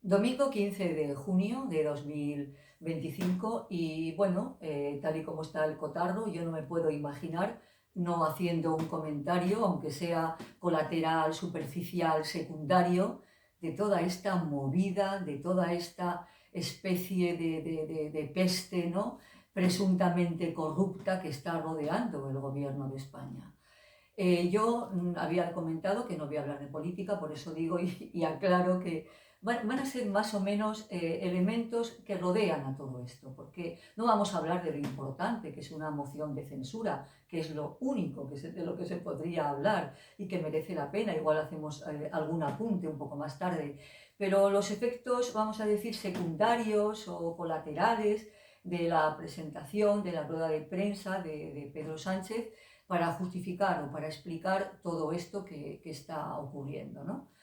Domingo 15 de junio de 2025 y bueno, tal y como está el cotarro, yo no me puedo imaginar no haciendo un comentario, aunque sea colateral, superficial, secundario, de toda esta movida, de toda esta especie de peste, ¿no?, presuntamente corrupta que está rodeando el gobierno de España. Yo había comentado que no voy a hablar de política, por eso digo y aclaro que van a ser más o menos elementos que rodean a todo esto, porque no vamos a hablar de lo importante, que es una moción de censura, que es lo único de lo que se podría hablar y que merece la pena. Igual hacemos algún apunte un poco más tarde, pero los efectos, vamos a decir, secundarios o colaterales de la presentación, de la rueda de prensa de Pedro Sánchez, para justificar o para explicar todo esto que está ocurriendo, ¿no?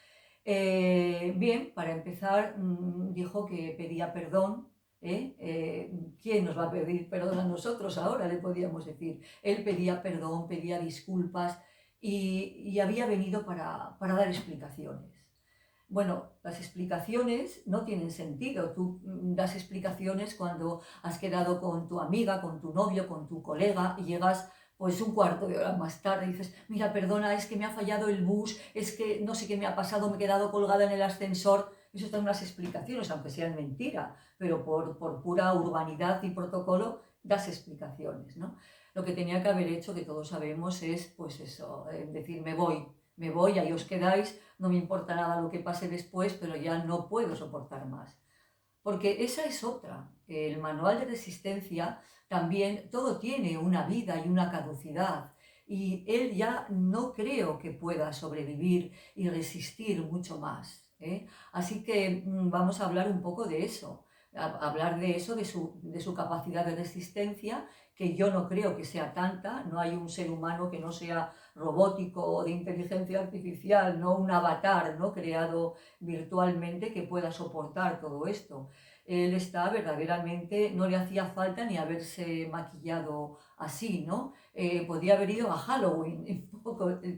Bien, para empezar, dijo que pedía perdón. ¿Quién nos va a pedir perdón a nosotros ahora? Le podíamos decir. Él pedía perdón, pedía disculpas y había venido para dar explicaciones. Bueno, las explicaciones no tienen sentido. Tú das explicaciones cuando has quedado con tu amiga, con tu novio, con tu colega y llegas pues un cuarto de hora más tarde y dices, mira, perdona, es que me ha fallado el bus, es que no sé qué me ha pasado, me he quedado colgada en el ascensor. Eso están unas explicaciones, aunque sean mentira, pero por pura urbanidad y protocolo das explicaciones, ¿no? Lo que tenía que haber hecho, que todos sabemos, es pues eso, decir, me voy, ahí os quedáis, no me importa nada lo que pase después, pero ya no puedo soportar más. Porque esa es otra. El manual de resistencia también, todo tiene una vida y una caducidad. Y él ya no creo que pueda sobrevivir y resistir mucho más. Así que vamos a hablar un poco de eso. Hablar de eso, de su capacidad de resistencia, que yo no creo que sea tanta. No hay un ser humano que no sea robótico o de inteligencia artificial, no un avatar, ¿no?, creado virtualmente, que pueda soportar todo esto. Él está verdaderamente, no le hacía falta ni haberse maquillado así, ¿no? Podía haber ido a Halloween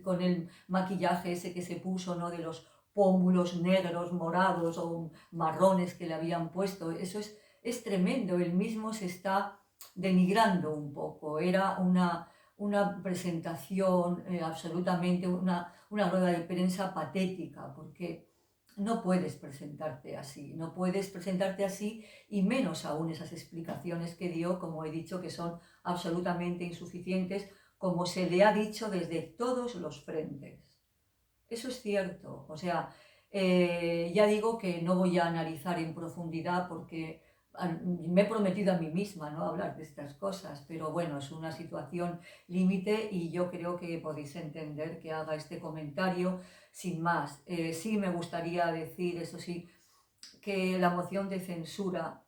con el maquillaje ese que se puso, ¿no?, de los pómulos negros, morados o marrones que le habían puesto. Eso es tremendo. Él mismo se está denigrando un poco. Era una presentación absolutamente, una rueda de prensa patética, porque no puedes presentarte así, no puedes presentarte así, y menos aún esas explicaciones que dio, como he dicho, que son absolutamente insuficientes, como se le ha dicho desde todos los frentes. Eso es cierto. O sea, ya digo que no voy a analizar en profundidad porque me he prometido a mí misma no hablar de estas cosas, pero bueno, es una situación límite y yo creo que podéis entender que haga este comentario sin más. Sí me gustaría decir, eso sí, que la moción de censura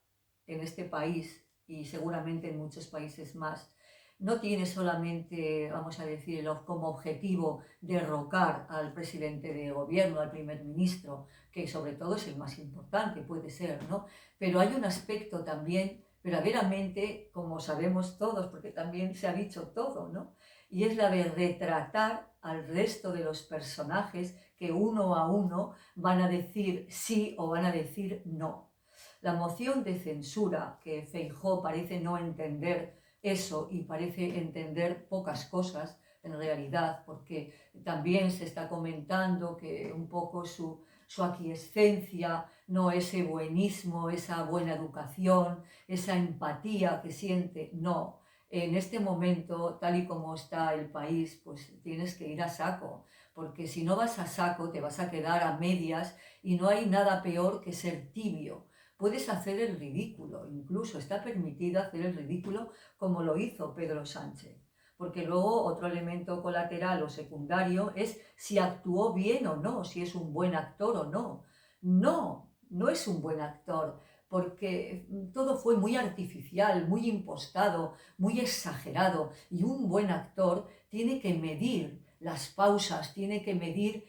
en este país y seguramente en muchos países más no tiene solamente, vamos a decirlo, como objetivo derrocar al presidente de gobierno, al primer ministro, que sobre todo es el más importante, puede ser, ¿no? Pero hay un aspecto también verdaderamente, como sabemos todos, porque también se ha dicho todo, ¿no? Y es la de retratar al resto de los personajes que uno a uno van a decir sí o van a decir no. La moción de censura, que Feijóo parece no entender eso y parece entender pocas cosas en realidad, porque también se está comentando que un poco su aquiescencia, no ese buenismo, esa buena educación, esa empatía que siente, no. En este momento, tal y como está el país, pues tienes que ir a saco, porque si no vas a saco te vas a quedar a medias y no hay nada peor que ser tibio. Puedes hacer el ridículo, incluso está permitido hacer el ridículo como lo hizo Pedro Sánchez. Porque luego otro elemento colateral o secundario es si actuó bien o no, si es un buen actor o no. No, no es un buen actor, porque todo fue muy artificial, muy impostado, muy exagerado. Y un buen actor tiene que medir las pausas, tiene que medir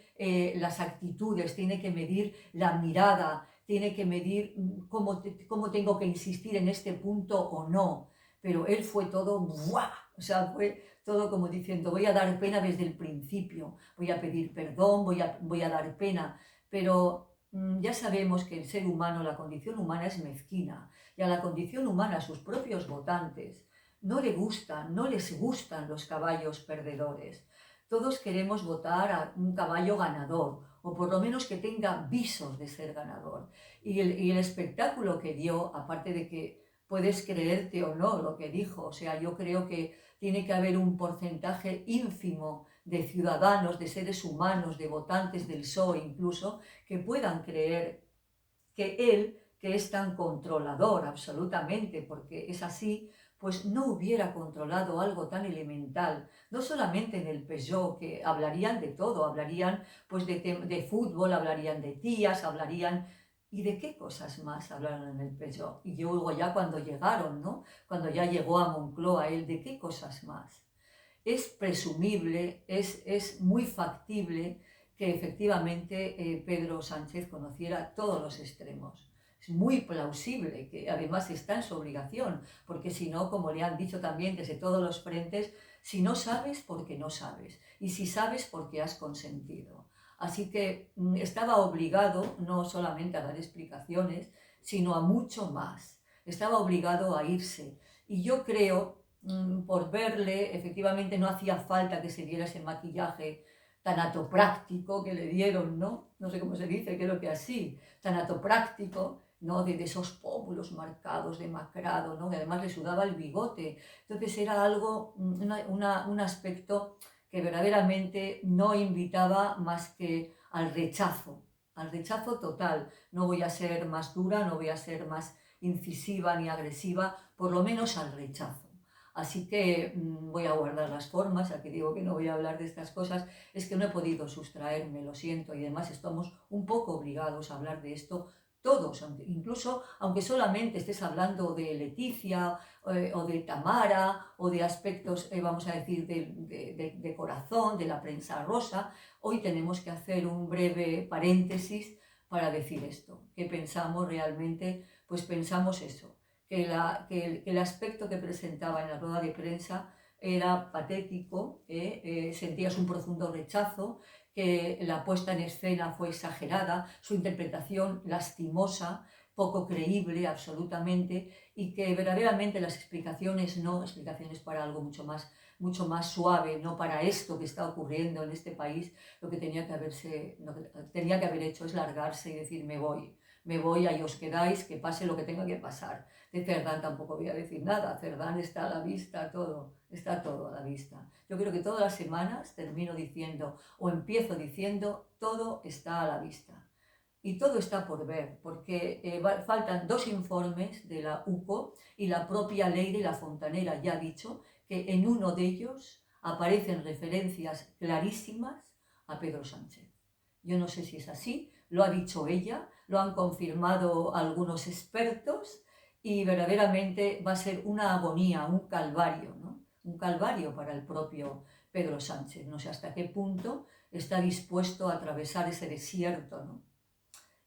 las actitudes, tiene que medir la mirada, tiene que medir cómo tengo que insistir en este punto o no. Pero él fue todo, ¡buah! O sea, fue todo como diciendo, voy a dar pena desde el principio, voy a pedir perdón, voy a dar pena. Pero ya sabemos que el ser humano, la condición humana es mezquina, y a la condición humana, a sus propios votantes, no les gustan los caballos perdedores. Todos queremos votar a un caballo ganador, o por lo menos que tenga visos de ser ganador. Y el espectáculo que dio, aparte de que puedes creerte o no lo que dijo, o sea, yo creo que tiene que haber un porcentaje ínfimo de ciudadanos, de seres humanos, de votantes del PSOE incluso, que puedan creer que él, que es tan controlador absolutamente, porque es así, pues no hubiera controlado algo tan elemental, no solamente en el Peugeot, que hablarían de todo, hablarían pues de fútbol, hablarían de tías, hablarían... ¿Y de qué cosas más hablaron en el Peugeot? Y luego ya cuando llegaron, ¿no? Cuando ya llegó a Moncloa él, ¿de qué cosas más? Es presumible, es muy factible que efectivamente Pedro Sánchez conociera todos los extremos. Es muy plausible que además está en su obligación, porque si no, como le han dicho también desde todos los frentes, si no sabes, porque no sabes, y si sabes, porque has consentido. Así que estaba obligado no solamente a dar explicaciones, sino a mucho más. Estaba obligado a irse. Y yo creo por verle, efectivamente no hacía falta que se diera ese maquillaje tanatopráctico que le dieron, ¿no? No sé cómo se dice, creo que así, tanatopráctico, ¿no? De esos pómulos marcados, demacrado, ¿no? Que además le sudaba el bigote. Entonces era algo, un aspecto que verdaderamente no invitaba más que al rechazo total. No voy a ser más dura, no voy a ser más incisiva ni agresiva, por lo menos al rechazo. Así que voy a guardar las formas, aquí digo que no voy a hablar de estas cosas, es que no he podido sustraerme, lo siento, y además estamos un poco obligados a hablar de esto todos, incluso aunque solamente estés hablando de Leticia o de Tamara o de aspectos, vamos a decir, de corazón, de la prensa rosa, hoy tenemos que hacer un breve paréntesis para decir esto, que pensamos realmente, pues pensamos eso, que el aspecto que presentaba en la rueda de prensa era patético, sentías un profundo rechazo, que la puesta en escena fue exagerada, su interpretación lastimosa, poco creíble absolutamente, y que verdaderamente las explicaciones no, explicaciones para algo mucho más suave, no para esto que está ocurriendo en este país, lo que tenía tenía que haber hecho es largarse y decir me voy, ahí os quedáis, que pase lo que tenga que pasar. De Cerdán tampoco voy a decir nada, Cerdán está a la vista, está todo a la vista. Yo creo que todas las semanas termino diciendo o empiezo diciendo todo está a la vista. Y todo está por ver, porque faltan 2 informes de la UCO y la propia Leire La Fontanera ya ha dicho que en uno de ellos aparecen referencias clarísimas a Pedro Sánchez. Yo no sé si es así, lo ha dicho ella, lo han confirmado algunos expertos y verdaderamente va a ser una agonía, un calvario, ¿no? Un calvario para el propio Pedro Sánchez. No sé hasta qué punto está dispuesto a atravesar ese desierto, ¿no?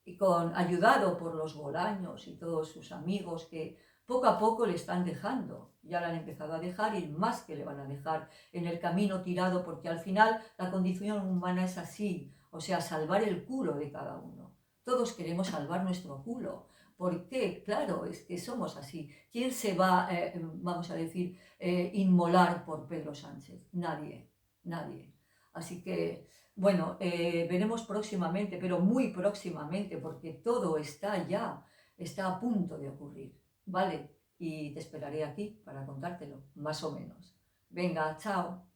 Y ayudado por los Bolaños y todos sus amigos que poco a poco le están dejando. Ya le han empezado a dejar y más que le van a dejar en el camino tirado, porque al final la condición humana es así, o sea, salvar el culo de cada uno. Todos queremos salvar nuestro culo. ¿Por qué? Claro, es que somos así. ¿Quién se va, vamos a decir, inmolar por Pedro Sánchez? Nadie, nadie. Así que bueno, veremos próximamente, pero muy próximamente, porque todo está a punto de ocurrir, ¿vale? Y te esperaré aquí para contártelo, más o menos. Venga, chao.